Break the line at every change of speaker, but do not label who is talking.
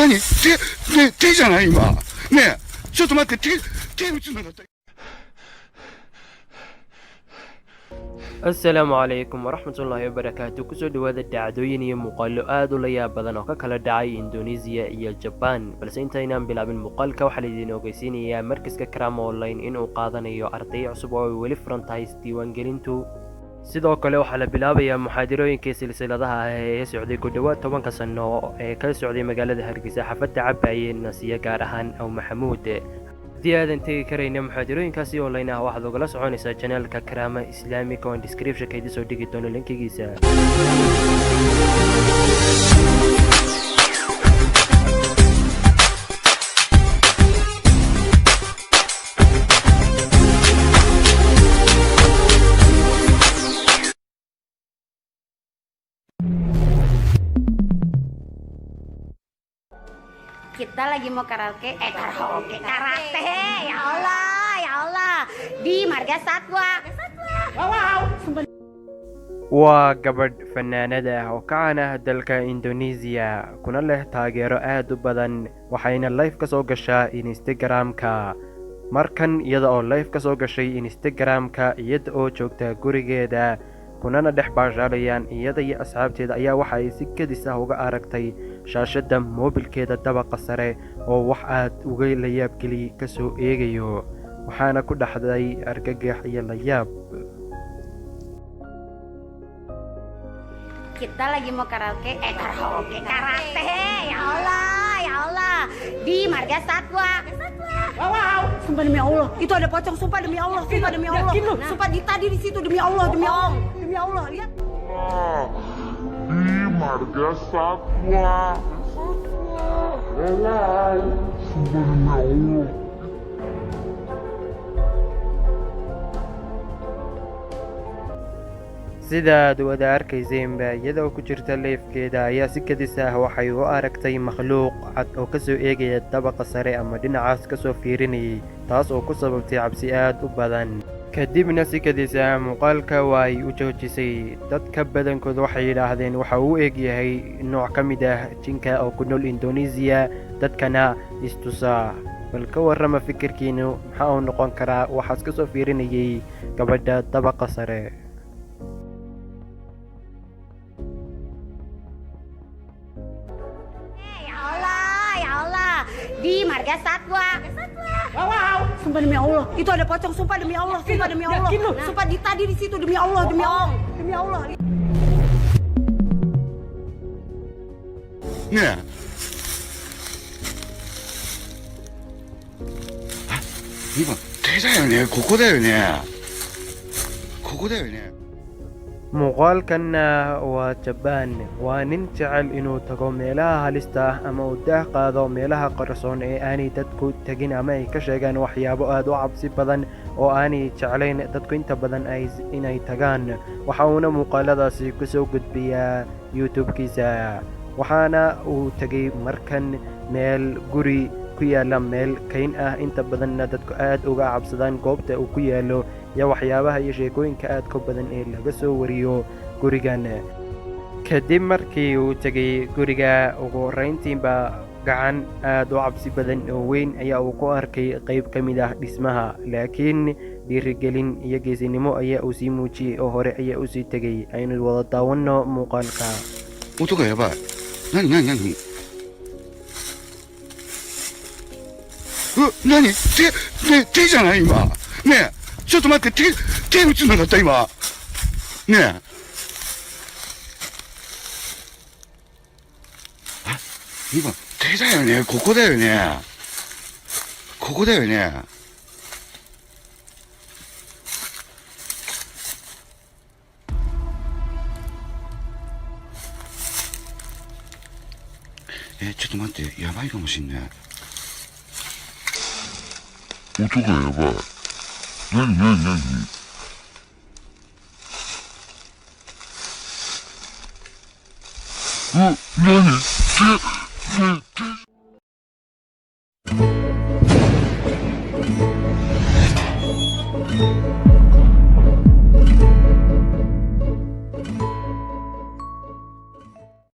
何手じゃない今。ねえ、ちょっと待って、手打つんだった。
asalaamu calaykum waraxmatullaahi wabarakaatu. kusoo dhawaada dhacdooyin iyo muuqaallo aad u la yaab badan oo ka kala dhacay indoneesiya iyo jabaan. balse intaynaan bilaabin muuqaalka waxaa laydin ogeysiinayaa markaska Karama Online inuu qaadanayo arday cusub oo ay weli furan tahay isdiiwaangelintu. sidoo kale waxaa la bilaabayaa muxaadarooyinkii silsiladaha ah ee socday ku dhowaad 10 sano ee ka socday magaalada Hargeysa xaafadda Cabaye Nasiya gaar ahaan Aw Maxamuud. haddii aadan tegi karayna muxaadarooyinkaasi online ah waxaad ogala soconaysaa janaalka Karama Islamic oo description-ka idin soo dhigi doono linkigiisa.
Kita lagi mau karaoke, karaoke, karate, ya Allah, di Marga Satwa. Wow.
waa gabadh fanaanad ah oo ka caan ah dalka Indonesia kuna leh taageero aad u badan, waxayna live ka soo gashaa Instagram-ka. markan iyada oo live ka soo gashay Instagram-ka iyada oo joogta gurigeeda kunana dhex baashaalayaan iyada iyo asxaabteeda ayaa waxa ay si kadis ah uga aragtay shaashadda moobilkeeda dabaqa sare oo wax aad uga la yaab geli ka soo eegayo, waxaana ku dhaxday argagax iyo la yaab.
Kita lagi mau karaoke, karaoke, karate, ya Allah, di Marga Satwa. Wow.
Sumpah demi Allah, itu ada pocong, sumpah demi Allah, sumpah demi Allah. Sumpah tadi di situ demi Allah, demi Allah, lihat.
Di Marga Satwa. Wow. Sumpah demi Allah.
sidaad wada arkayseenba iyadoo ku jirta leefkeeda ayaa si kadis ah waxay u aragtay makhluuq cad oo ka soo eegaya dabaqa sare ama dhinacaas ka soo fiirinayay, taas oo ku sababtay cabsi aad u badan. kadibna si kadis ah muuqaalka waa ay u joojisay. dadka badankood waxay yidhaahdeen waxa uu egyahay nooc ka mid ah jinka oo ku nool Indonesia, dadkana istusa. bal ka warrama fikirkiinu maxaa uu noqon karaa waxaas ka soo fiirinayay gabadha dabaqa sare.
Di Marga Satwa.
Wow. Sumpah demi Allah, itu ada pocong, sumpah demi Allah, sumpah demi Allah. Sumpah tadi di situ demi Allah, demi Allah.
Nih. Iniここだよね。
muuqaalkanna waa Jabaan. waa nin jecel inuu tago meelaha halista ah ama uu daah qaado meelaha qarsoon ee aanay dadku tegin ama ay ka sheegaan waxyaabo aad u cabsi badan oo aanay jeclayn dadku inta badan inay tagaan. waxa uuna muuqaaladaasi ku soo gudbiyaa YouTube-kiisa, waxaana uu tegay markan meel guri ku yaala meel kayn ah, inta badanna dadku aad uga cabsadaan goobta uu ku yaalo iyo waxyaabaha iyo sheekooyinka aadka badan ee laga soo wariyo gurigan. kadib markii uu tegay guriga ugu horrayntiinba gacan aad u cabsi badan oo weyn ayaa uu ku arkay qayb ka mid ah dhismaha, laakiin dhiirigelin iyo geesinimo ayaa uu sii muujiyey oo hore ayaa u sii tegay. aynu wada daawanno muuqaalka.
何手じゃない今。ねえ、ちょっと待って、手打つのだった今。ねえ。今、手だよね。ここだよね。ここだよね。ちょっと待って、やばいかもしんない。
音がやばい。何何